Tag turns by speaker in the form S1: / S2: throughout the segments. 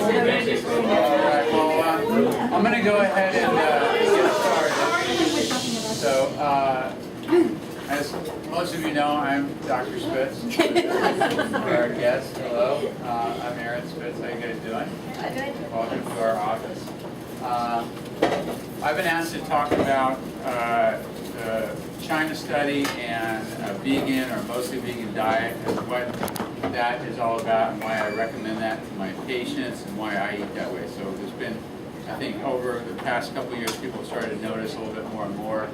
S1: right, well, I'm going to go ahead and get started. So, as most of you know, I'm Dr. Spitz. For our guest, hello. I'm Aaron Spitz. How you guys doing?
S2: Good.
S1: Welcome to our office. I've been asked to talk about the China study and a vegan or mostly vegan diet and what that is all about and why I recommend that to my patients and why I eat that way. So there's been, I think, over the past couple of years, people have started to notice a little bit more and more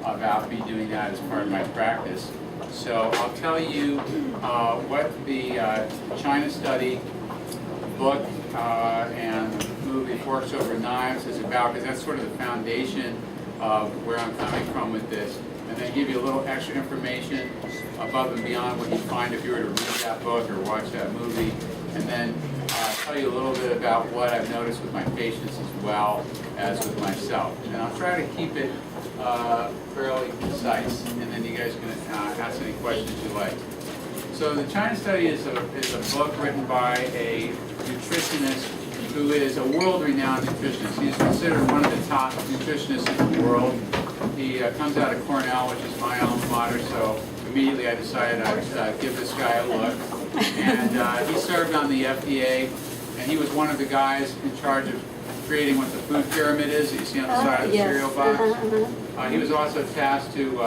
S1: about me doing that as part of my practice. So I'll tell you what the China study book and movie Forks Over Knives is about, because that's sort of the foundation of where I'm coming from with this. And then give you a little extra information above and beyond what you find if you were to read that book or watch that movie. And then tell you a little bit about what I've noticed with my patients as well as with myself. And I'll try to keep it fairly concise, and then you guys can ask any questions you like. So the China study is a book written by a nutritionist who is a world-renowned nutritionist. He's considered one of the top nutritionists in the world. He comes out of Cornell, which is my alma mater, so immediately I decided I'd give this guy a look. And he served on the FDA, and he was one of the guys in charge of creating what the food pyramid is that you see on the side of the cereal box. He was also tasked to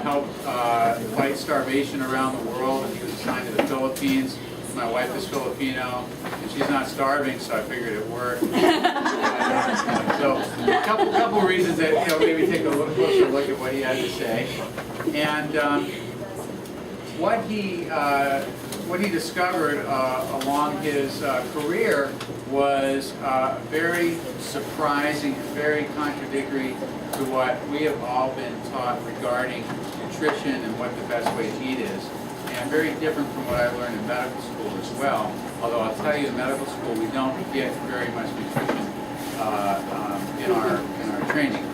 S1: help fight starvation around the world, and he was assigned to the Philippines. My wife is Filipino, and she's not starving, so I figured it worked. So a couple reasons that maybe take a little closer look at what he had to say. And what he discovered along his career was very surprising and very contradictory to what we have all been taught regarding nutrition and what the best way to eat is. And very different from what I learned in medical school as well. Although I'll tell you, in medical school we don't get very much nutrition in our training,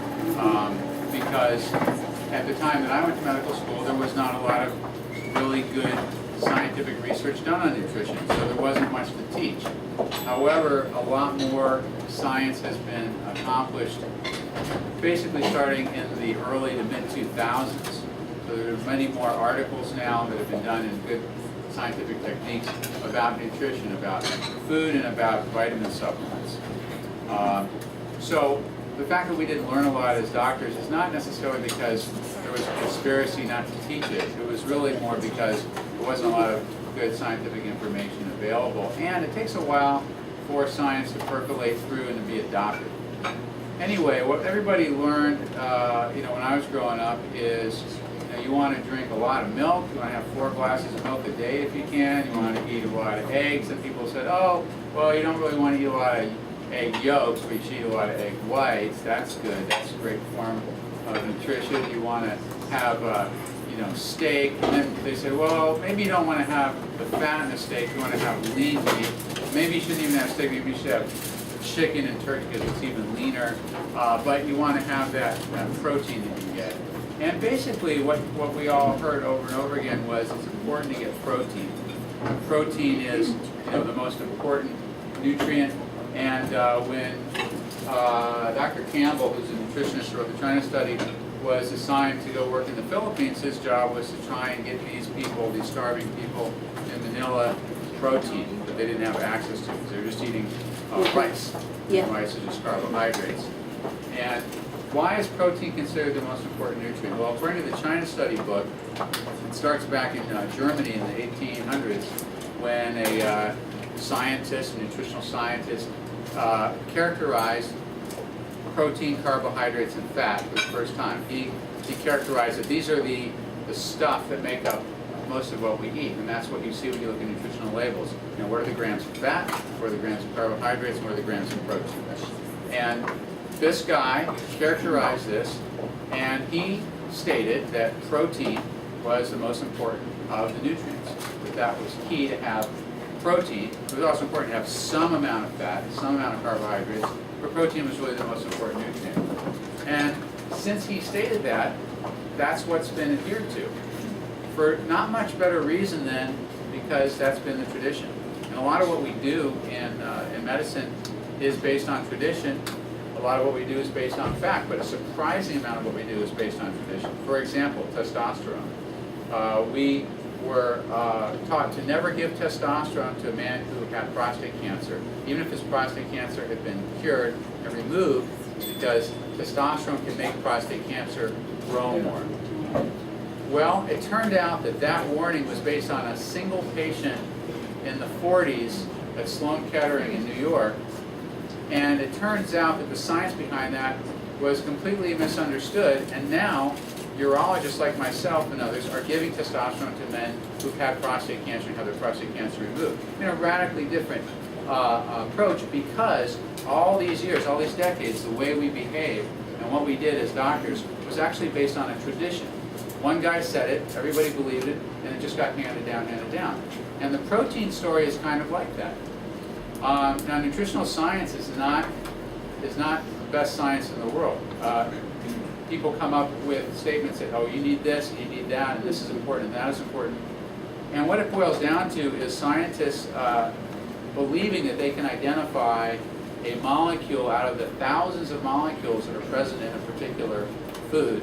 S1: because at the time that I went to medical school, there was not a lot of really good scientific research done on nutrition, so there wasn't much to teach. However, a lot more science has been accomplished, basically starting in the early to mid-2000s. So there's many more articles now that have been done in good scientific techniques about nutrition, about food, and about vitamin supplements. So the fact that we didn't learn a lot as doctors is not necessarily because there was a conspiracy not to teach it. It was really more because there wasn't a lot of good scientific information available. And it takes a while for science to percolate through and to be adopted. Anyway, what everybody learned when I was growing up is you want to drink a lot of milk. You want to have 4 glasses of milk a day if you can. You want to eat a lot of eggs. And people said, oh, well, you don't really want to eat a lot of egg yolks, but you should eat a lot of egg whites. That's good. That's a great form of nutrition. You want to have, steak. And then they said, well, maybe you don't want to have the fat in the steak. You want to have lean meat. Maybe you shouldn't even have steak. Maybe you should have chicken and turkey because it's even leaner. But you want to have that protein that you get. And basically what we all heard over and over again was it's important to get protein. Protein is the most important nutrient. And when Dr. Campbell, who's a nutritionist who wrote the China study, was assigned to go work in the Philippines, his job was to try and get these people, these starving people in Manila, protein that they didn't have access to because they were just eating rice.
S2: Yeah.
S1: Rice is just carbohydrates. And why is protein considered the most important nutrient? Well, according to the China study book, it starts back in Germany in the 1800s when a scientist, a nutritional scientist, characterized protein, carbohydrates, and fat for the first time. He characterized that these are the stuff that make up most of what we eat, and that's what you see when you look at nutritional labels. What are the grams of fat, what are the grams of carbohydrates, and what are the grams of protein? And this guy characterized this, and he stated that protein was the most important of the nutrients. That was key to have protein. It was also important to have some amount of fat, some amount of carbohydrates, but protein was really the most important nutrient. And since he stated that, that's what's been adhered to. For not much better reason than because that's been the tradition. And And a lot of what we do in medicine is based on tradition. A lot of what we do is based on fact, but a surprising amount of what we do is based on tradition. For example, testosterone. We were taught to never give testosterone to a man who had prostate cancer, even if his prostate cancer had been cured and removed, because testosterone can make prostate cancer grow more. Well, it turned out that that warning was based on a single patient in the 40s at Sloan Kettering in New York, and it turns out that the science behind that was completely misunderstood, and now urologists like myself and others are giving testosterone to men who've had prostate cancer and have their prostate cancer removed. A radically different approach, because all these years, all these decades, the way we behaved and what we did as doctors was actually based on a tradition. One guy said it, everybody believed it, and it just got handed down, handed down. And the protein story is kind of like that. Now, nutritional science is not the best science in the world. People come up with statements that, oh, you need this, and you need that, and this is important, and that is important. And what it boils down to is scientists believing that they can identify a molecule out of the thousands of molecules that are present in a particular food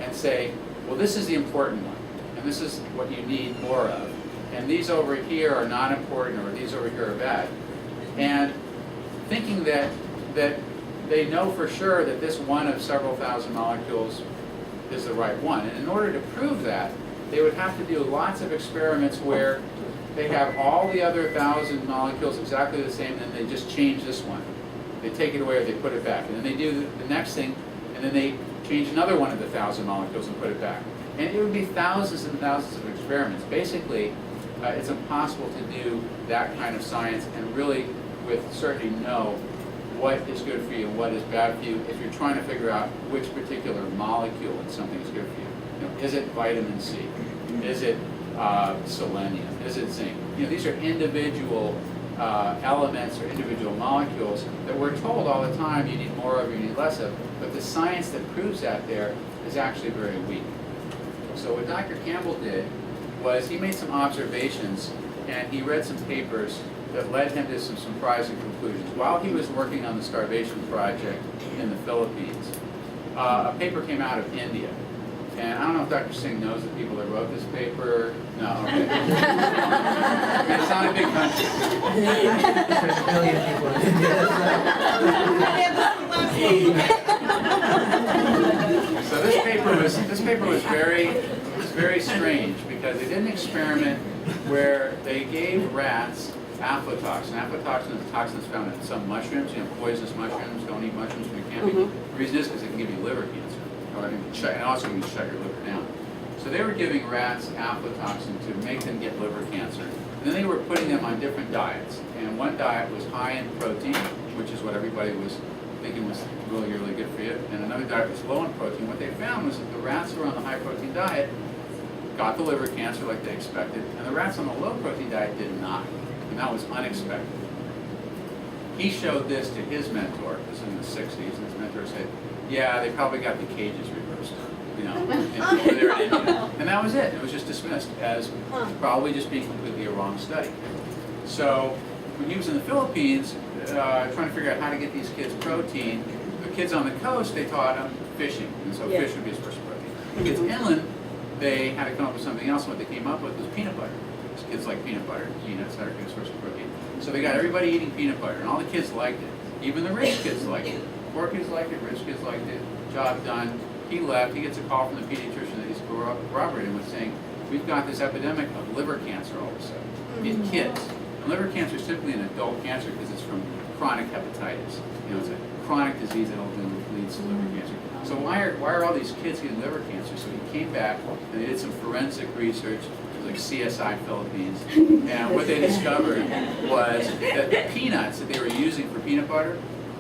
S1: and say, well, this is the important one, and this is what you need more of. And these over here are not important, or these over here are bad. And thinking that they know for sure that this one of several thousand molecules is the right one. And in order to prove that, they would have to do lots of experiments where they have all the other 1,000 molecules exactly the same, and then they just change this one. They take it away or they put it back. And then they do the next thing, and then they change another one of the 1,000 molecules and put it back. And it would be thousands and thousands of experiments. Basically, it's impossible to do that kind of science and really with certainty know what is good for you and what is bad for you if you're trying to figure out which particular molecule in something is good for you. Is it vitamin C? Is it selenium? Is it zinc? These are individual elements or individual molecules that we're told all the time you need more of, you need less of, but the science that proves that there is actually very weak. So what Dr. Campbell did was he made some observations and he read some papers that led him to some surprising conclusions. While he was working on the starvation project in the Philippines, a paper came out of India. And I don't know if Dr. Singh knows the people that wrote this paper. No, okay. It's not a big country.
S2: There's a billion people in India.
S1: So this paper was very strange because they did an experiment where they gave rats aflatoxin. Aflatoxin is a toxin that's found in some mushrooms. Poisonous mushrooms. Don't eat mushrooms when you can't. The reason is because it can give you liver cancer. And also can shut your liver down. So they were giving rats aflatoxin to make them get liver cancer. And then they were putting them on different diets. And one diet was high in protein, which is what everybody was thinking was really, really good for you. And another diet was low in protein. What they found was that the rats who were on the high protein diet got the liver cancer like they expected, and the rats on the low protein diet did not. And that was unexpected. He showed this to his mentor. This was in the 60s, and his mentor said, yeah, they probably got the cages reversed, over there in India. And that was it. It was just dismissed as probably just being completely a wrong study. So when he was in the Philippines, trying to figure out how to get these kids protein, the kids on the coast, they taught them fishing, and so fish would be his first protein. The kids inland, they had to come up with something else, and what they came up with was peanut butter. These kids like peanut butter, peanuts, that are a good source of protein. So they got everybody eating peanut butter, and all the kids liked it. Even the rich kids liked it. Poor kids liked it, rich kids liked it, job done. He left, he gets a call from the pediatrician that he's corroborating with saying, we've got this epidemic of liver cancer all of a sudden in kids. And liver cancer is typically an adult cancer because it's from chronic hepatitis. It's a chronic disease that ultimately leads to liver cancer. So why are all these kids getting liver cancer? So he came back and they did some forensic research, like CSI Philippines, and what they discovered was that the peanuts that they were using for peanut butter,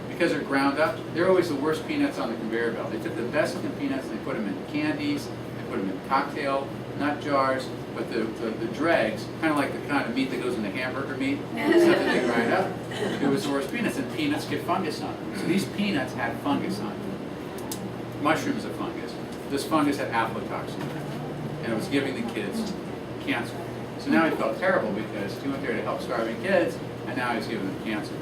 S1: because they're ground up, they're always the worst peanuts on the conveyor belt. They took the best of the peanuts and they put them in candies, they put them in cocktail nut jars, but the dregs, kind of like the kind of meat that goes into hamburger meat, stuff that they grind up, it was the worst peanuts, and peanuts get fungus on them. So these peanuts had fungus on them. Mushrooms are fungus. This fungus had aflatoxin in it, and it was giving the kids cancer. So now he felt terrible because he went there to help starving kids, and now he's giving them cancer.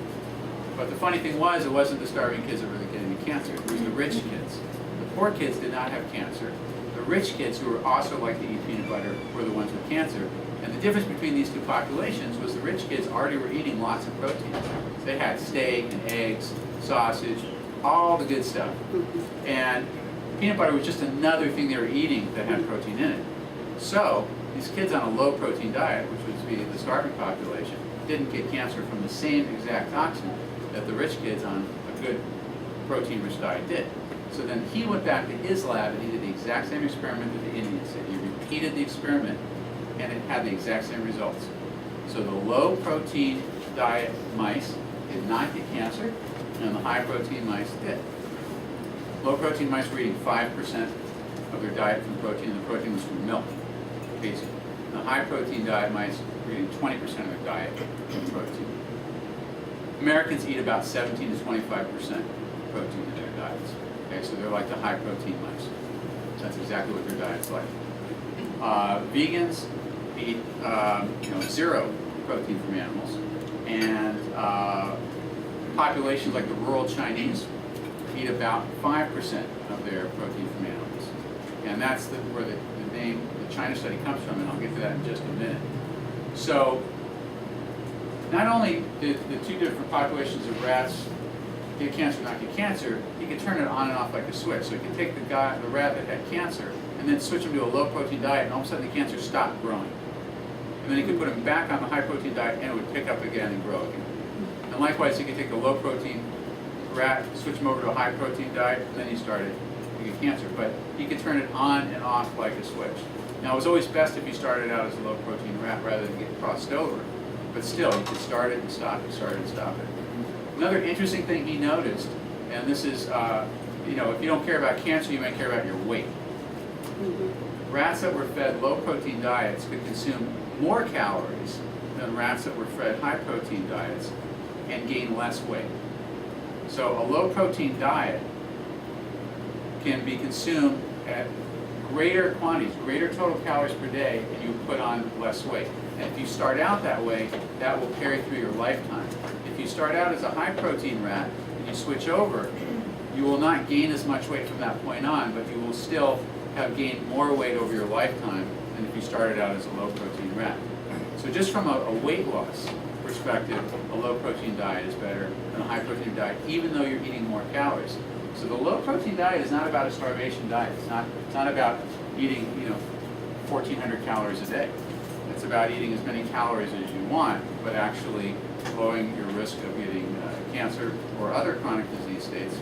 S1: But the funny thing was, it wasn't the starving kids that were getting the cancer, it was the rich kids. The poor kids did not have cancer. The rich kids, who were also like to eat peanut butter, were the ones with cancer. And the difference between these two populations was the rich kids already were eating lots of protein. So they had steak and eggs, sausage, all the good stuff. And peanut butter was just another thing they were eating that had protein in it. So these kids on a low protein diet, which would be the starving population, didn't get cancer from the same exact toxin that the rich kids on a good protein rich diet did. So then he went back to his lab and he did the exact same experiment that the Indians did. He repeated the experiment and it had the exact same results. So the low protein diet mice did not get cancer and the high protein mice did. Low protein mice were eating 5% of their diet from protein, and the protein was from milk, basically. The high protein diet mice were eating 20% of their diet from protein. Americans eat about 17 to 25% protein in their diets. Okay, so they're like the high protein mice. That's exactly what their diet's like. Vegans eat zero protein from animals, and populations like the rural Chinese eat about 5% of their protein from animals. And that's where the name, the China study comes from, and I'll get to that in just a minute. So, not only did the two different populations of rats get cancer or not get cancer, he could turn it on and off like a switch. So he could take the rat that had cancer, and then switch him to a low protein diet, and all of a sudden the cancer stopped growing. And then he could put him back on the high protein diet, and it would pick up again and grow again. And likewise, he could take a low protein rat, switch him over to a high protein diet, and then he started to get cancer. But he could turn it on and off like a switch. Now, it was always best if he started out as a low protein rat rather than get crossed over. But still, he could start it and stop it, start it and stop it. Another interesting thing he noticed, and this is, if you don't care about cancer, you might care about your weight. Rats that were fed low protein diets could consume more calories than rats that were fed high protein diets and gain less weight. So a low protein diet can be consumed at greater quantities, greater total calories per day, and you put on less weight. And if you start out that way, that will carry through your lifetime. If you start out as a high protein rat and you switch over, you will not gain as much weight from that point on, but you will still have gained more weight over your lifetime than if you started out as a low protein rat. So just from a weight loss perspective, a low protein diet is better than a high protein diet, even though you're eating more calories. So the low protein diet is not about a starvation diet. It's not about eating 1,400 calories a day. It's about eating as many calories as you want, but actually lowering your risk of getting cancer or other chronic disease states,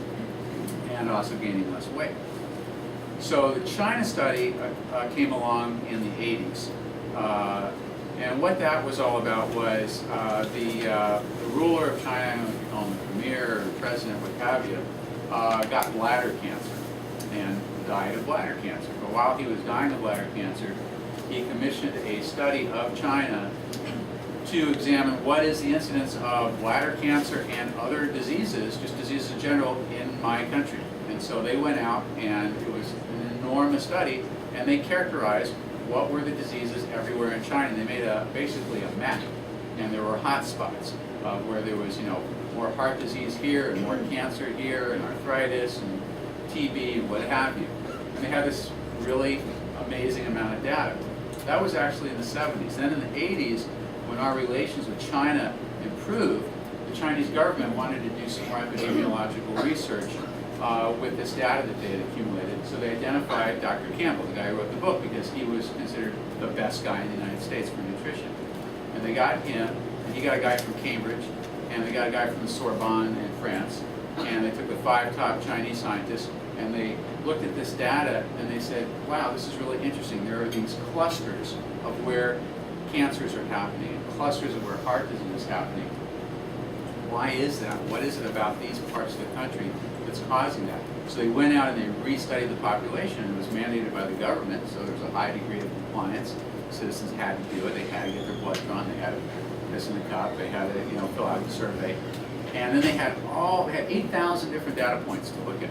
S1: and also gaining less weight. So the China study came along in the 80s. And what that was all about was the ruler of China, I don't know if you call him the premier or the president, what have you, got bladder cancer and died of bladder cancer. But while he was dying of bladder cancer, he commissioned a study of China to examine what is the incidence of bladder cancer and other diseases, just diseases in general, in my country. And so they went out, and it was an enormous study, and they characterized what were the diseases everywhere in China. And they made basically a map, and there were hot spots where there was more heart disease here, and more cancer here, and arthritis, and TB, and what have you. And they had this really amazing amount of data. That was actually in the 70s. Then in the 80s, when our relations with China improved, the Chinese government wanted to do some more epidemiological research with this data that they had accumulated. So they identified Dr. Campbell, the guy who wrote the book, because he was considered the best guy in the United States for nutrition. And they got him, and he got a guy from Cambridge, and they got a guy from the Sorbonne in France, and they took the 5 top Chinese scientists, and they looked at this data, and they said, wow, this is really interesting. There are these clusters of where cancers are happening, and clusters of where heart disease is happening. Why is that? What is it about these parts of the country that's causing that? So they went out and they restudied the population. It was mandated by the government, so there's a high degree of compliance. Citizens had to do it. They had to get their blood drawn. They had to piss in the cup. They had to fill out the survey. And then they had 8,000 different data points to look at.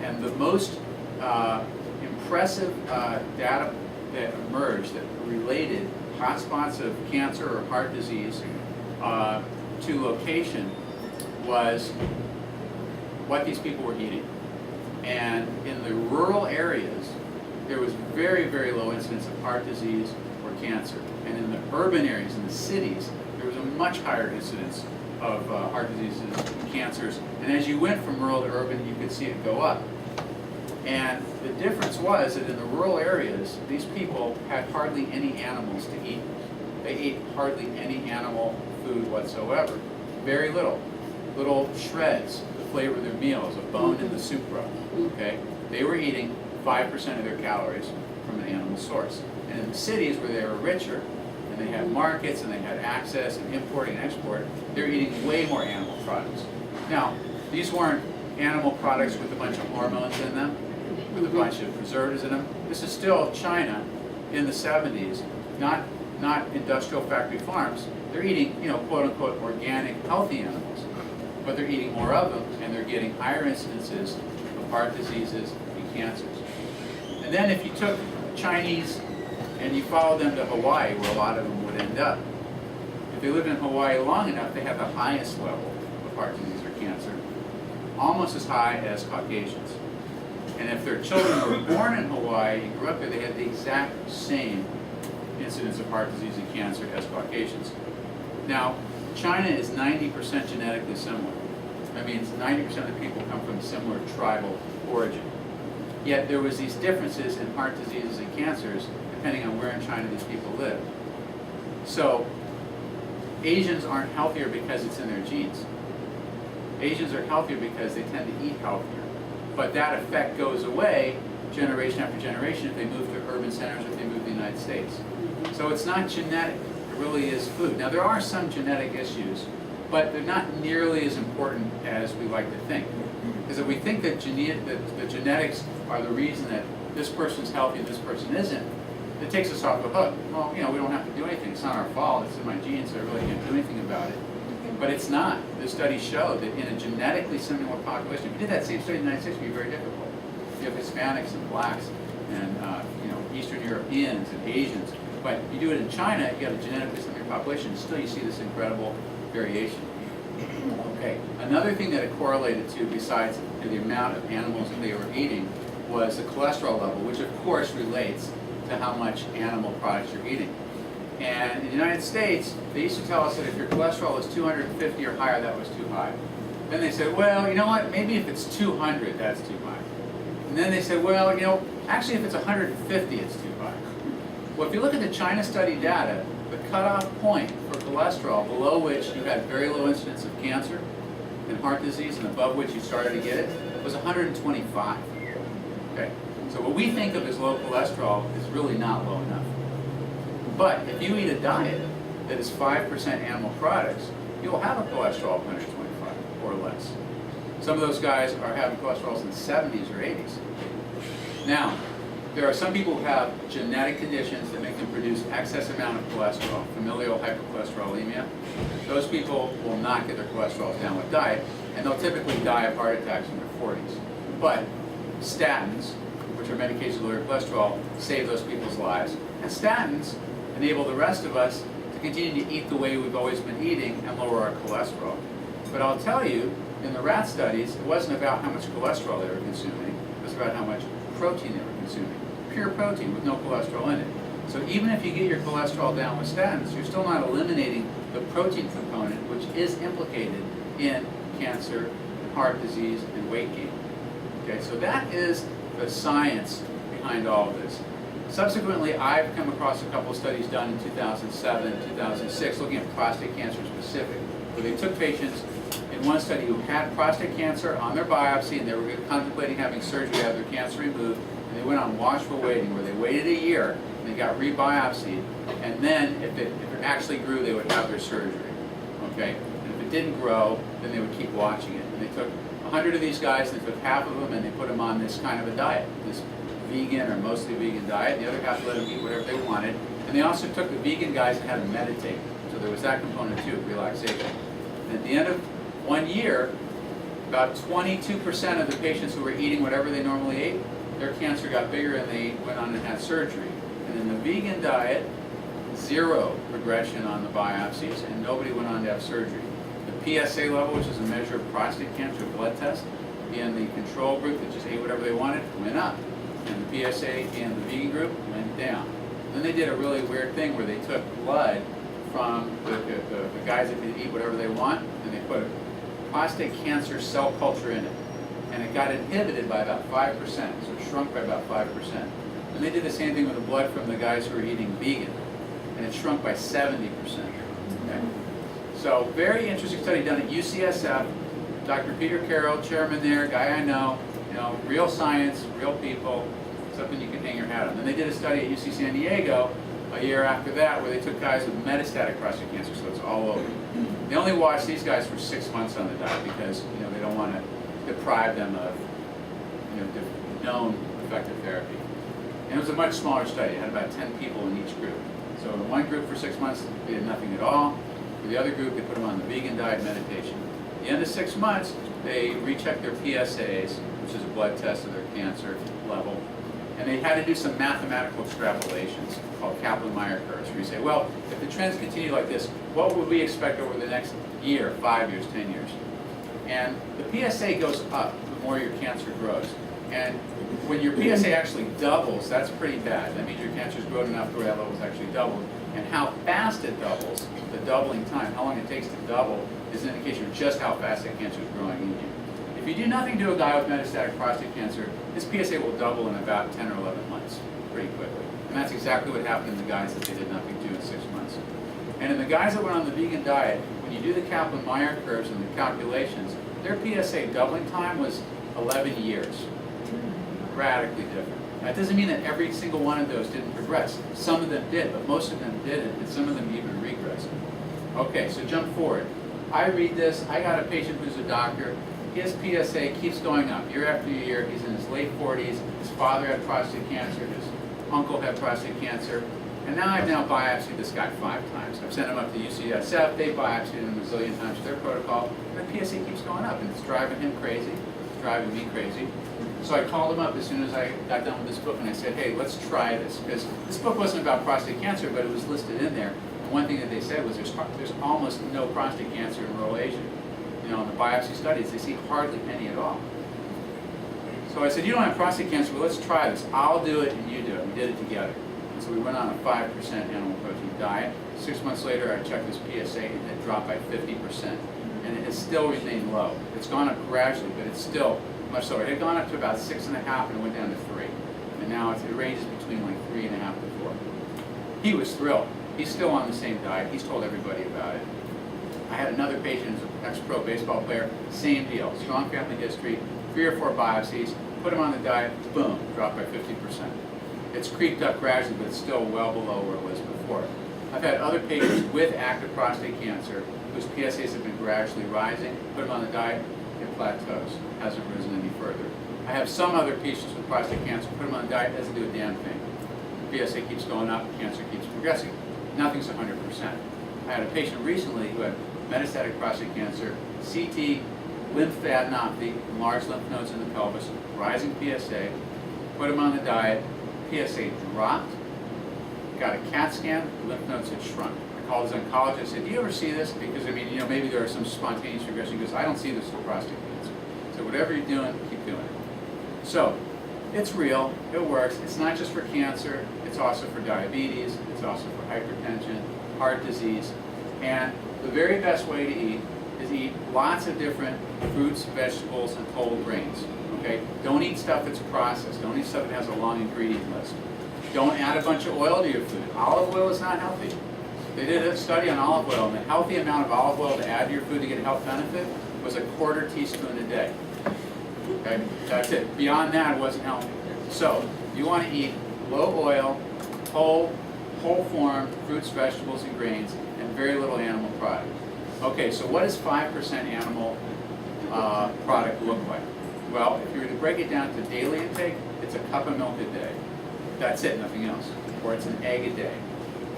S1: And the most impressive data that emerged that related hotspots of cancer or heart disease to location was what these people were eating. And in the rural areas, there was very, very low incidence of heart disease or cancer. And in the urban areas, in the cities, there was a much higher incidence of heart diseases and cancers. And as you went from rural to urban, you could see it go up. And the difference was that in the rural areas, these people had hardly any animals to eat. They ate hardly any animal food whatsoever. Very little. Little shreds to flavor their meals, a bone in the soup broth. Okay? They were eating 5% of their calories from an animal source. And in the cities where they were richer, and they had markets, and they had access, and importing and export, they were eating way more animal products. Now, these weren't animal products with a bunch of hormones in them, with a bunch of preservatives in them. This is still China in the 70s, not industrial factory farms. They're eating, quote unquote, organic, healthy animals, but they're eating more of them, and they're getting higher incidences of heart diseases and cancers. And then if you took Chinese and you followed them to Hawaii, where a lot of them would end up, if they lived in Hawaii long enough, they have the highest level of heart disease or cancer, almost as high as Caucasians. And if their children were born in Hawaii and grew up there, they had the exact same incidence of heart disease and cancer as Caucasians. Now, China is 90% genetically similar. That means 90% of the people come from similar tribal origin. Yet there was these differences in heart diseases and cancers depending on where in China these people live. So Asians aren't healthier because it's in their genes. Asians are healthier because they tend to eat healthier. But that effect goes away generation after generation if they move to urban centers or if they move to the United States. So it's not genetic, it really is food. Now there are some genetic issues, but they're not nearly as important as we like to think. Because if we think that the genetics are the reason that this person's healthy and this person isn't, it takes us off the hook. Well, we don't have to do anything. It's not our fault. It's in my genes, so I really can't do anything about it. But it's not. The studies show that in a genetically similar population, if you did that same study in the United States, it would be very difficult. You have Hispanics and blacks and Eastern Europeans and Asians. But you do it in China, you have a genetically similar population, and still you see this incredible variation. Okay, another thing that it correlated to, besides the amount of animals that they were eating, was the cholesterol level, which of course relates to how much animal products you're eating. And in the United States, they used to tell us that if your cholesterol is 250 or higher, that was too high. Then they said, well, you know what, maybe if it's 200, that's too high. And then they said, well, actually if it's 150, it's too high. Well, if you look at the China study data, the cutoff point for cholesterol, below which you had very low incidence of cancer and heart disease, and above which you started to get it, was 125. Okay, so what we think of as low cholesterol is really not low enough. But if you eat a diet that is 5% animal products, you'll have a cholesterol of 125 or less. Some of those guys are having cholesterols in the 70s or 80s. Now, there are some people who have genetic conditions that make them produce excess amount of cholesterol, familial hypercholesterolemia. Those people will not get their cholesterol down with diet, and they'll typically die of heart attacks in their 40s. But statins, which are medications to lower cholesterol, save those people's lives. And statins enable the rest of us to continue to eat the way we've always been eating and lower our cholesterol. But I'll tell you, in the rat studies, it wasn't about how much cholesterol they were consuming, it was about how much protein they were consuming. Pure protein with no cholesterol in it. So even if you get your cholesterol down with statins, you're still not eliminating the protein component, which is implicated in cancer, heart disease, and weight gain. Okay, so that is the science behind all of this. Subsequently, I've come across a couple of studies done in 2007 and 2006 looking at prostate cancer specific, where they took patients in one study who had prostate cancer on their biopsy and they were contemplating having surgery to have their cancer removed, and they went on watchful waiting where they waited a year and they got re-biopsied, and then if it actually grew, they would have their surgery. Okay? And if it didn't grow, then they would keep watching it. And they took 100 of these guys, and they took half of them and they put them on this kind of a diet, this vegan or mostly vegan diet. The other half let them eat whatever they wanted. And they also took the vegan guys and had them meditate. So there was that component too, relaxation. And at the end of 1 year, about 22% of the patients who were eating whatever they normally ate, their cancer got bigger and they went on and had surgery. And in the vegan diet, zero progression on the biopsies, and nobody went on to have surgery. The PSA level, which is a measure of prostate cancer blood test, in the control group that just ate whatever they wanted, went up. And the PSA in the vegan group went down. Then they did a really weird thing where they took blood from the guys that could eat whatever they want, and they put a prostate cancer cell culture in it. And it got inhibited by about 5%, so it shrunk by about 5%. And they did the same thing with the blood from the guys who were eating vegan, and it shrunk by 70%. Okay? So very interesting study done at UCSF. Dr. Peter Carroll, chairman there, guy I know, real science, real people, something you can hang your hat on. Then they did a study at UC San Diego a year after that where they took guys with metastatic prostate cancer, so it's all over. They only watched these guys for 6 months on the diet because they don't want to deprive them of known effective therapy. And it was a much smaller study. It had about 10 people in each group. So in one group for 6 months, they did nothing at all. For the other group, they put them on the vegan diet meditation. At the end of 6 months, they rechecked their PSAs, which is a blood test of their cancer level. And they had to do some mathematical extrapolations called Kaplan-Meier curves, where you say, well, if the trends continue like this, what would we expect over the next year, 5 years, 10 years? And the PSA goes up the more your cancer grows. And when your PSA actually doubles, that's pretty bad. That means your cancer's grown enough where that level's actually doubled. And how fast it doubles, the doubling time, how long it takes to double, is an indication of just how fast that cancer is growing in you. If you do nothing to a guy with metastatic prostate cancer, his PSA will double in about 10 or 11 months, pretty quickly. And that's exactly what happened in the guys that they did nothing to in 6 months. And in the guys that went on the vegan diet, when you do the Kaplan-Meier curves and the calculations, their PSA doubling time was 11 years. Radically different. That doesn't mean that every single one of those didn't progress. Some of them did, but most of them didn't, and some of them even regressed. Okay, so jump forward. I read this. I got a patient who's a doctor. His PSA keeps going up year after year. He's in his late 40s. His father had prostate cancer. His uncle had prostate cancer. And now I've biopsied this guy 5 times. I've sent him up to UCSF. They biopsied him a zillion times to their protocol. And the PSA keeps going up, and it's driving him crazy. It's driving me crazy. So I called him up as soon as I got done with this book, and I said, hey, let's try this. Because this book wasn't about prostate cancer, but it was listed in there. And one thing that they said was there's almost no prostate cancer in rural Asia. In the biopsy studies, they see hardly any at all. So I said, you don't have prostate cancer, well, let's try this. I'll do it and you do it. We did it together. And so we went on a 5% animal protein diet. 6 months later, I checked his PSA and it had dropped by 50%. And it has still remained low. It's gone up gradually, but it's still much lower. It had gone up to about 6.5 and it went down to 3. And now it ranges between like 3.5 to 4. He was thrilled. He's still on the same diet. He's told everybody about it. I had another patient who's an ex-pro baseball player, same deal, strong family history, 3 or 4 biopsies, put him on the diet, boom, dropped by 50%. It's creeped up gradually, but it's still well below where it was before. I've had other patients with active prostate cancer whose PSAs have been gradually rising, put them on the diet, it plateaus, hasn't risen any further. I have some other patients with prostate cancer, put them on the diet, doesn't do a damn thing. The PSA keeps going up, cancer keeps progressing. Nothing's 100%. I had a patient recently who had metastatic prostate cancer, CT, lymphadenopathy, large lymph nodes in the pelvis, rising PSA, put him on the diet, PSA dropped, got a CAT scan, the lymph nodes had shrunk. I called his oncologist, I said, do you ever see this? Because, maybe there are some spontaneous regression. He goes, I don't see this for prostate cancer. So whatever you're doing, keep doing it. So, it's real, it works. It's not just for cancer, it's also for diabetes, it's also for hypertension, heart disease, and the very best way to eat is eat lots of different fruits, vegetables, and whole grains. Okay? Don't eat stuff that's processed. Don't eat stuff that has a long ingredient list. Don't add a bunch of oil to your food. Olive oil is not healthy. They did a study on olive oil, and the healthy amount of olive oil to add to your food to get a health benefit was a 1/4 teaspoon a day. Okay? That's it. Beyond that, it wasn't healthy. So, you want to eat low oil, whole form fruits, vegetables, and grains, and very little animal product. Okay, so what does 5% animal product look like? Well, if you were to break it down to daily intake, it's a cup of milk a day. That's it, nothing else. Or it's an egg a day.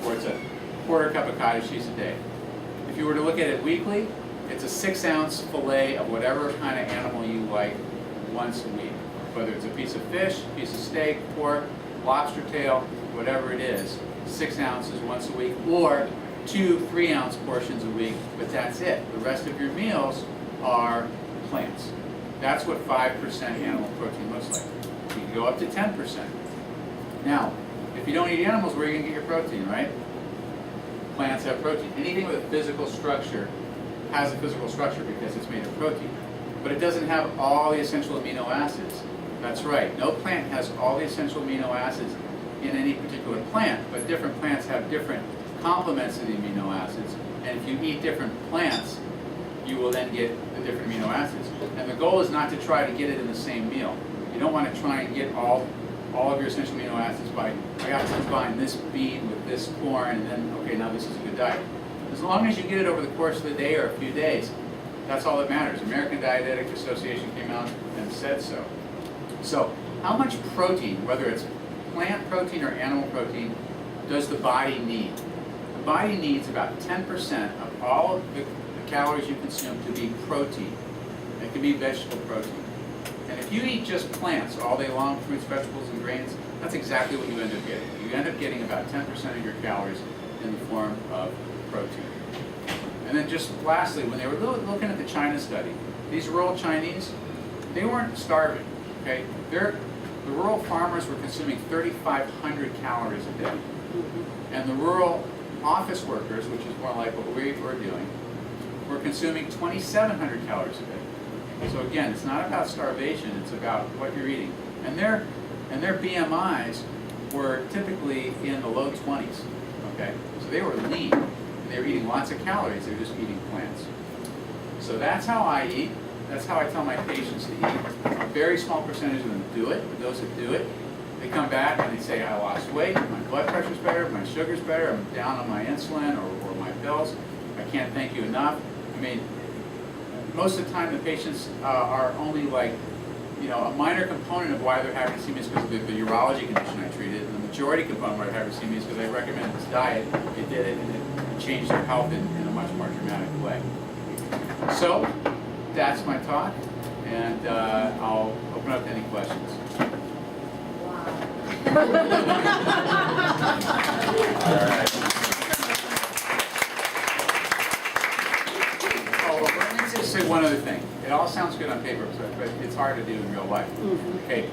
S1: Or it's a 1/4 cup of cottage cheese a day. If you were to look at it weekly, it's a 6-ounce fillet of whatever kind of animal you like once a week. Whether it's a piece of fish, piece of steak, pork, lobster tail, whatever it is, 6 ounces once a week, or 2 3-ounce portions a week, but that's it. The rest of your meals are plants. That's what 5% animal protein looks like. You can go up to 10%. Now, if you don't eat animals, where are you going to get your protein, right? Plants have protein. Anything with a physical structure has a physical structure because it's made of protein. But it doesn't have all the essential amino acids. That's right. No plant has all the essential amino acids in any particular plant, but different plants have different complements of the amino acids. And if you eat different plants, you will then get the different amino acids. And the goal is not to try to get it in the same meal. You don't want to try and get all of your essential amino acids by, I got to combine this bean with this corn, and then, okay, now this is a good diet. As long as you get it over the course of the day or a few days, that's all that matters. American Dietetic Association came out and said so. So, how much protein, whether it's plant protein or animal protein, does the body need? The body needs about 10% of all of the calories you consume to be protein. It can be vegetable protein. And if you eat just plants all day long, fruits, vegetables, and grains, that's exactly what you end up getting. You end up getting about 10% of your calories in the form of protein. And then just lastly, when they were looking at the China study, these rural Chinese, they weren't starving, okay? The rural farmers were consuming 3,500 calories a day. And the rural office workers, which is more like what we were doing, were consuming 2,700 calories a day. So again, it's not about starvation, it's about what you're eating. And their BMIs were typically in the low 20s, okay? So they were lean, and they were eating lots of calories, they were just eating plants. So that's how I eat, that's how I tell my patients to eat. A very small percentage of them do it, but those that do it, they come back and they say, I lost weight, my blood pressure's better, my sugar's better, I'm down on my insulin or my pills, I can't thank you enough. I mean, most of the time the patients are only like, you know, a minor component of why they're having hypoglycemia is because of the urology condition I treated, and the majority component of why they're having hypoglycemia is because I recommended this diet, they did it, and it changed their health in a much more dramatic way. So, that's my talk, and I'll open up to any questions.
S3: Wow.
S1: All right. Say one other thing. It all sounds good on paper, but it's hard to do in real life. Okay,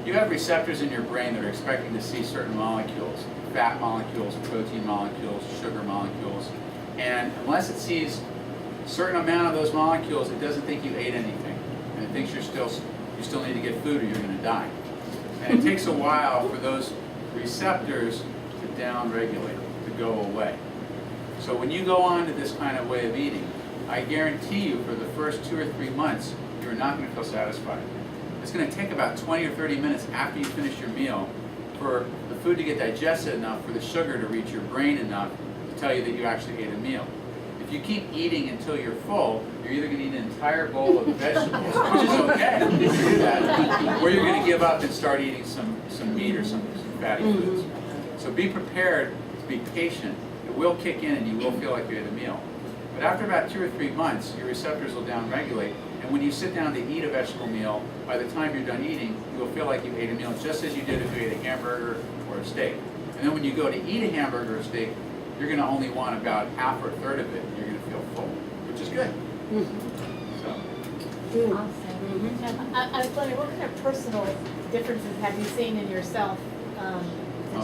S1: you have receptors in your brain that are expecting to see certain molecules, fat molecules, protein molecules, sugar molecules, and unless it sees a certain amount of those molecules, it doesn't think you ate anything, and it thinks you still need to get food or you're going to die. And it takes a while for those receptors to downregulate, to go away. So when you go on to this kind of way of eating, I guarantee you for the first 2 or 3 months, you're not going to feel satisfied. It's going to take about 20 or 30 minutes after you finish your meal for the food to get digested enough, for the sugar to reach your brain enough to tell you that you actually ate a meal. If you keep eating until you're full, you're either going to eat an entire bowl of vegetables, which is okay, you can do that, or you're going to give up and start eating some meat or some fatty foods. So be prepared to be patient. It will kick in and you will feel like you ate a meal. But after about 2 or 3 months, your receptors will downregulate, and when you sit down to eat a vegetable meal, by the time you're done eating, you'll feel like you ate a meal just as you did if you ate a hamburger or a steak. And then when you go to eat a hamburger or a steak, you're going to only want about half or a third of it, and you're going to feel full, which is good. So.
S3: Awesome. I was wondering, what kind of personal differences have you seen in yourself that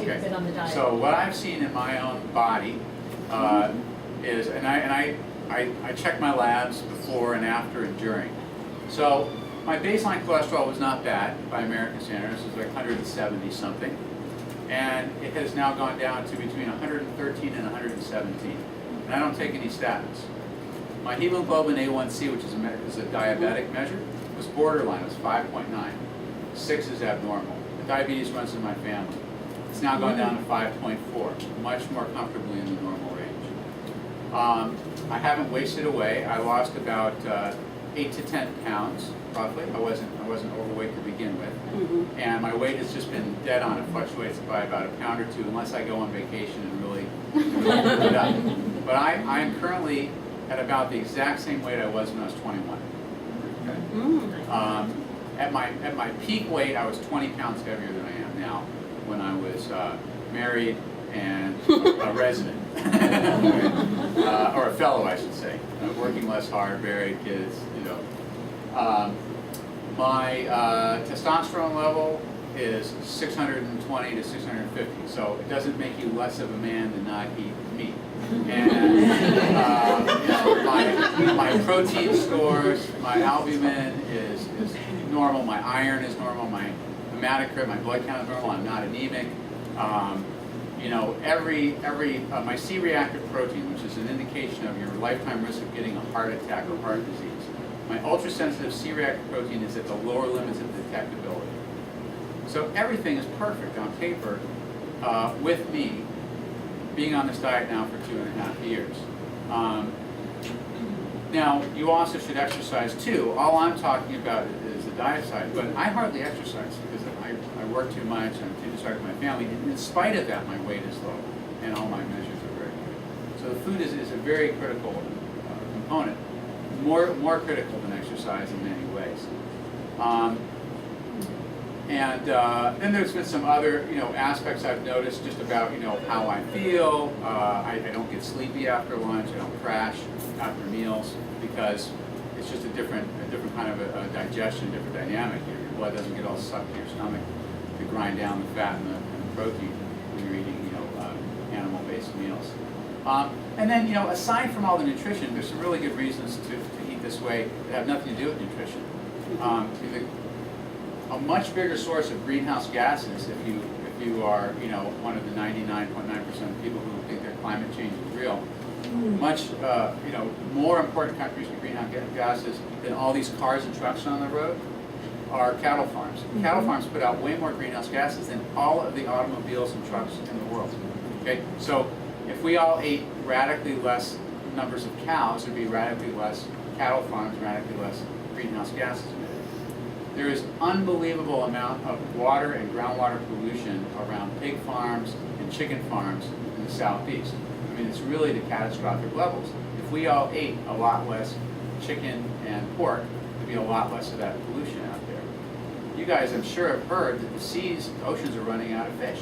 S3: you've been on the diet?
S1: So what I've seen in my own body is, and I check my labs before and after and during. So my baseline cholesterol was not bad by American standards. It was like 170 something. And it has now gone down to between 113 and 117. And I don't take any statins. My hemoglobin A1C, which is a diabetic measure, was borderline. It was 5.9. 6 is abnormal. The diabetes runs in my family. It's now gone down to 5.4, much more comfortably in the normal range. I haven't wasted away. I lost about 8 to 10 pounds, roughly. I wasn't overweight to begin with, and my weight has just been dead on. It fluctuates by about a pound or two, unless I go on vacation and really put it up. But I am currently at about the exact same weight I was when I was 21. Okay. At my peak weight, I was 20 pounds heavier than I am now when I was married and a resident, or a fellow, I should say, working less hard, married, kids, you know. My testosterone level is 620 to 650, so it doesn't make you less of a man to not eat meat. And you know, my protein scores, my albumin is normal, my iron is normal, my hematocrit, my blood count is normal. I'm not anemic. You know, my C-reactive protein, which is an indication of your lifetime risk of getting a heart attack or heart disease. My ultrasensitive C-reactive protein is at the lower limits of detectability. So everything is perfect on paper with me being on this diet now for 2.5 years. Now, you also should exercise too. All I'm talking about is the diet side, but I hardly exercise because I work too much, I'm too distracted with my family. And in spite of that, my weight is low, and all my measures are very good. So the food is a very critical component, more critical than exercise in many ways. Then there's been some other, you know, aspects I've noticed just about, you know, how I feel. I don't get sleepy after lunch. I don't crash after meals because it's just a different kind of a digestion, different dynamic. Your blood doesn't get all sucked to your stomach to grind down the fat and the protein when you're eating, you know, animal-based meals. And then, you know, aside from all the nutrition, there's some really good reasons to eat this way that have nothing to do with nutrition. A much bigger source of greenhouse gases, if you are, you know, one of the 99.9% of people who think that climate change is real, much, you know, more important contribution to greenhouse gases than all these cars and trucks on the road are cattle farms. Cattle farms put out way more greenhouse gases than all of the automobiles and trucks in the world. Okay, so if we all ate radically less numbers of cows, there'd be radically less cattle farms, radically less greenhouse gases emitted. There is unbelievable amount of water and groundwater pollution around pig farms and chicken farms in the southeast. I mean, it's really to catastrophic levels. If we all ate a lot less chicken and pork, there'd be a lot less of that pollution out there. You guys, I'm sure, have heard that the oceans are running out of fish.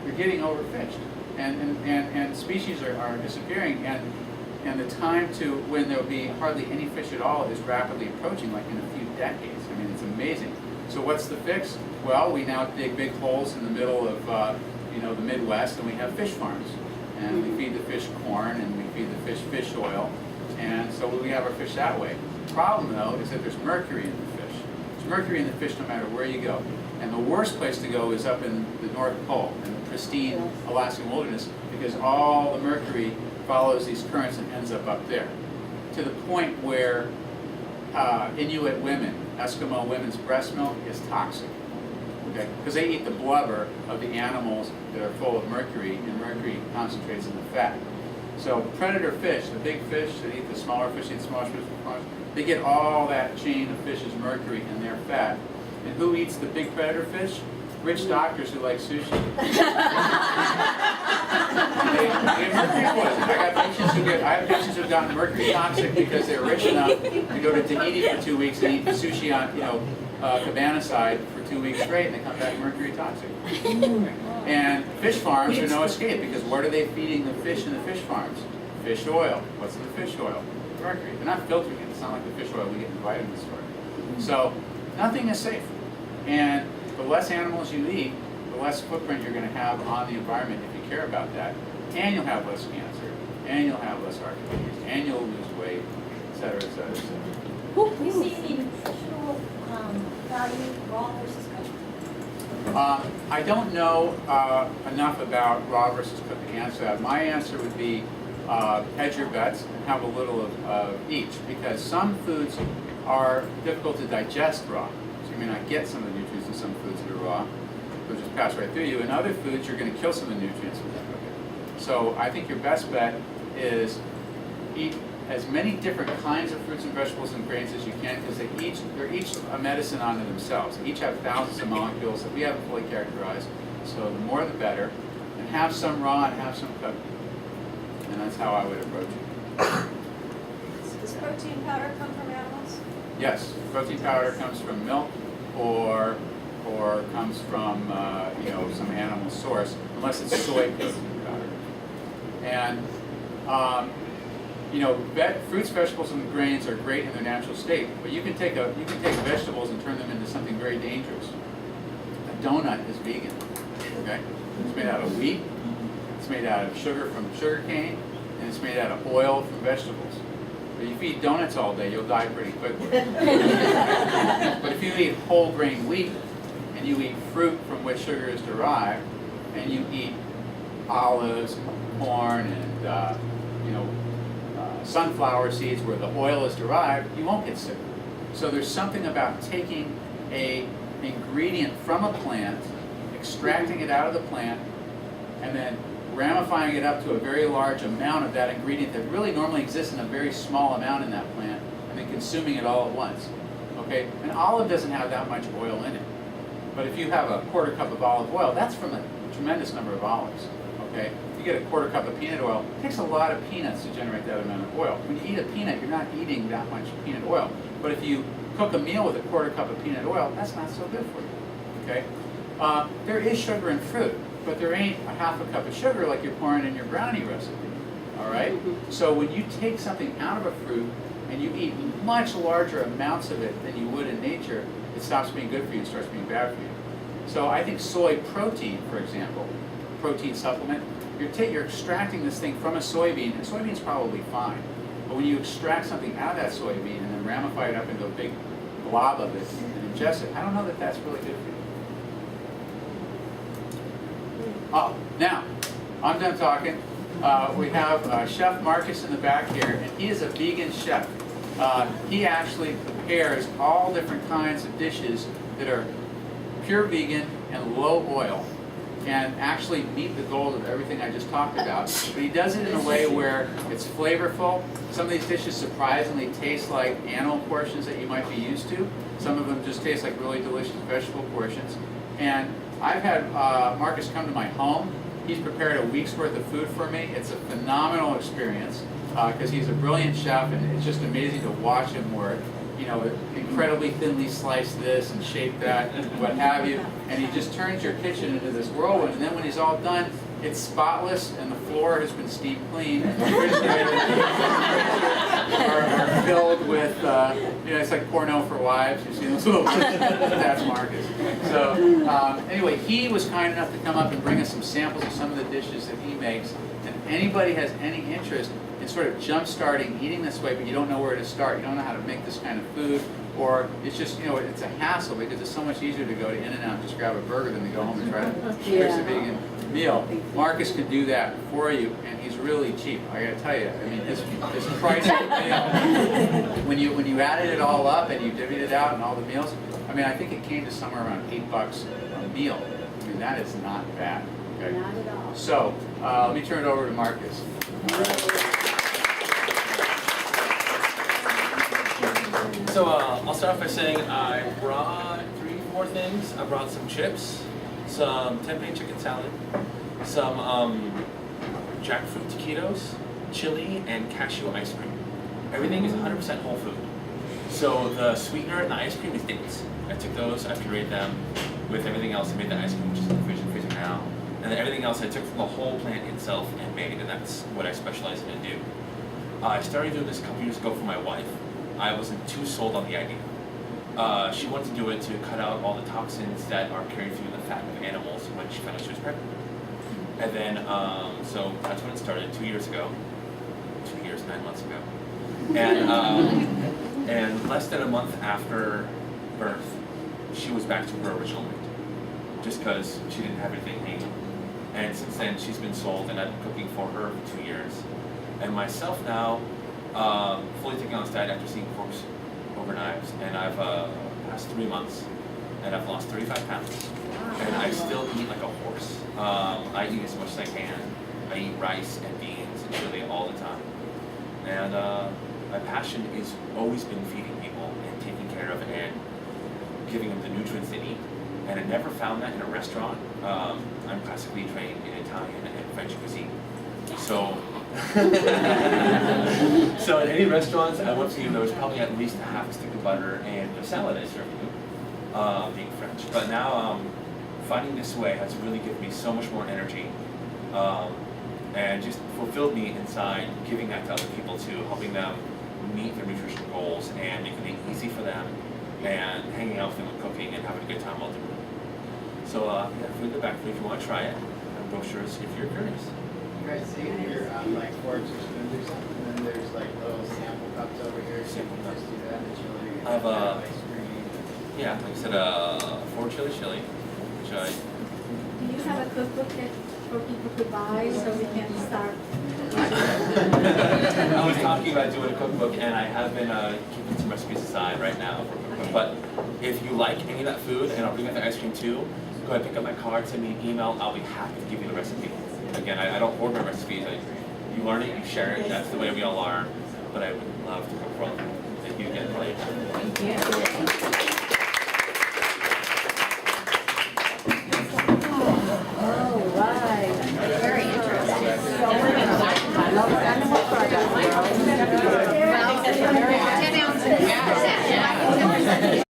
S1: They're getting overfished, and species are disappearing, and the time to when there'll be hardly any fish at all is rapidly approaching, like in a few decades. I mean, it's amazing. So what's the fix? Well, we now dig big holes in the middle of you know, the Midwest, and we have fish farms. And we feed the fish corn, and we feed the fish oil, and so we have our fish that way. The problem, though, is that there's mercury in the fish. There's mercury in the fish no matter where you go. And the worst place to go is up in the North Pole, in the pristine Alaskan wilderness, because all the mercury follows these currents and ends up there. To the point where Inuit women, Eskimo women's breast milk is toxic. Okay? Because they eat the blubber of the animals that are full of mercury, and mercury concentrates in the fat. So predator fish, the big fish that eat the smaller fish, they get all that chain of fish's mercury in their fat. And who eats the big predator fish? Rich doctors who like sushi. They get mercury poisoning. I have patients who've gotten mercury toxic because they're rich enough to go to Tahiti for 2 weeks and eat sushi on, you know, cabana side for 2 weeks straight, and they come back mercury toxic. And fish farms are no escape, because what are they feeding the fish in the fish farms? Fish oil. What's in the fish oil? Mercury. They're not filtering it. It's not like the fish oil we get in the vitamin store. So nothing is safe. And the less animals you eat, the less footprint you're going to have on the environment if you care about that. And you'll have less cancer, and you'll have less heart disease, and you'll lose weight, et cetera, et cetera, et cetera.
S4: Do you see any nutritional value, raw versus cooked?
S1: I don't know enough about raw versus cooked to answer that. My answer would be hedge your bets and have a little of each, because some foods are difficult to digest raw. So you may not get some of the nutrients in some foods that are raw. They'll just pass right through you. In other foods, you're going to kill some of the nutrients with that. So I think your best bet is eat as many different kinds of fruits and vegetables and grains as you can, because they're each a medicine unto themselves. They each have thousands of molecules that we haven't fully characterized. So the more the better. And have some raw and have some cooked. And that's how I would approach it.
S4: Does protein powder come from animals?
S1: Yes, protein powder comes from milk or comes from you know, some animal source, unless it's soy And you know, fruits, vegetables, and grains are great in their natural state, but you can take vegetables and turn them into something very dangerous. A donut is vegan. Okay, it's made out of wheat. It's made out of sugar from sugar cane, and it's made out of oil from vegetables. But if you eat donuts all day, you'll die pretty quickly. But if you eat whole grain wheat, and you eat fruit from which sugar is derived, and you eat olives, corn, and sunflower seeds where the oil is derived, you won't get sick. So there's something about taking an ingredient from a plant, extracting it out of the plant, and then ramifying it up to a very large amount of that ingredient that really normally exists in a very small amount in that plant, and then consuming it all at once. Okay? An olive doesn't have that much oil in it. But if you have a quarter cup of olive oil, that's from a tremendous number of olives. Okay? If you get a quarter cup of peanut oil, it takes a lot of peanuts to generate that amount of oil. When you eat a peanut, you're not eating that much peanut oil. But if you cook a meal with a quarter cup of peanut oil, that's not so good for you. Okay? There is sugar in fruit, but there ain't a half a cup of sugar like you're pouring in your brownie recipe. All right? So when you take something out of a fruit and you eat much larger amounts of it than you would in nature, it stops being good for you and starts being bad for you. So I think soy protein, for example, protein supplement, you're extracting this thing from a soybean, and soybean's probably fine. But when you extract something out of that soybean and then ramify it up into a big blob of it and ingest it, I don't know that that's really good for you. Oh, now, I'm done talking. We have Chef Marcus in the back here, and he is a vegan chef. He actually prepares all different kinds of dishes that are pure vegan and low oil, and actually meet the goal of everything I just talked about. But he does it in a way where it's flavorful. Some of these dishes surprisingly taste like animal portions that you might be used to. Some of them just taste like really delicious vegetable portions. And I've had Marcus come to my home. He's prepared a week's worth of food for me. It's a phenomenal experience because he's a brilliant chef, and it's just amazing to watch him work. You know, incredibly thinly slice this and shape that, and what have you. And he just turns your kitchen into this whirlwind. And then when he's all done, it's spotless, and the floor has been steam clean, and the refrigerators are filled with, it's like porno for wives. You see those little, that's Marcus. So anyway, he was kind enough to come up and bring us some samples of some of the dishes that he makes. And anybody has any interest in sort of jump-starting eating this way, but you don't know where to start, you don't know how to make this kind of food, or it's just, it's a hassle because it's so much easier to go to In-N-Out and just grab a burger than to go home and try to fix a vegan meal. Marcus can do that for you, and he's really cheap. I gotta tell you, I mean, his price per meal, when you added it all up and you divvied it out and all the meals, I mean, I think it came to somewhere around $8 a meal. I mean, that is not bad. Okay?
S4: Not at all.
S1: So, let me turn it over to Marcus.
S5: So I'll start off by saying I brought 3-4 things. I brought some chips, some tempeh chicken salad, some jackfruit taquitos, chili, and cashew ice cream. Everything is 100% whole food. So the sweetener in the ice cream is dates. I took those, I pureed them with everything else. I made the ice cream, which is in the freezer now. And then everything else I took from the whole plant itself and made, and that's what I specialize in and do. I started doing this a couple years ago for my wife. I wasn't too sold on the idea. She wanted to do it to cut out all the toxins that are carried through the fat of animals when she found out she was pregnant. And then, so that's when it started 2 years ago. 2 years, 9 months ago. And less than a month after birth, she was back to her original weight. Just because she didn't have anything hanging. And since then, she's been sold, and I've been cooking for her for 2 years. And myself now, fully taking on this diet after seeing forks over knives, and I've past 3 months, and I've lost 35 pounds, and I still eat like a horse. I eat as much as I can. I eat rice and beans and chili all the time, and my passion has always been feeding people and taking care of and giving them the nutrients they need. And I never found that in a restaurant. I'm classically trained in Italian and French cuisine, so. So in any restaurants I went to, there was probably at least a half a stick of butter and a salad I served you, being French. But now finding this way has really given me so much more energy. and just fulfilled me inside giving that to other people too, helping them meet their nutrition goals and making it easy for them and hanging out with them and cooking and having a good time while doing it. So yeah, food in the back if you want to try it, and brochures if you're curious.
S6: You guys see here like forks or spoons or something, and then there's like little sample cups over here. So you
S5: Sample
S6: can
S5: cups.
S6: just do that. The chili.
S5: I have a-
S6: ice cream.
S5: Yeah, like I said, 4 chili, which I
S7: Do you have a cookbook that for people to buy so we can start?
S5: I was talking about doing a cookbook, and I have been keeping some recipes aside right now for a cookbook. But if you like any of that food, and I'll bring out the ice cream too, go ahead, pick up my card, send me an email. I'll be happy to give you the recipe. Again, I don't hoard my recipes. You learn it, you share it. That's the way we all are. But I would love to cook for all of you. Thank you again for all your time.
S3: Thank you.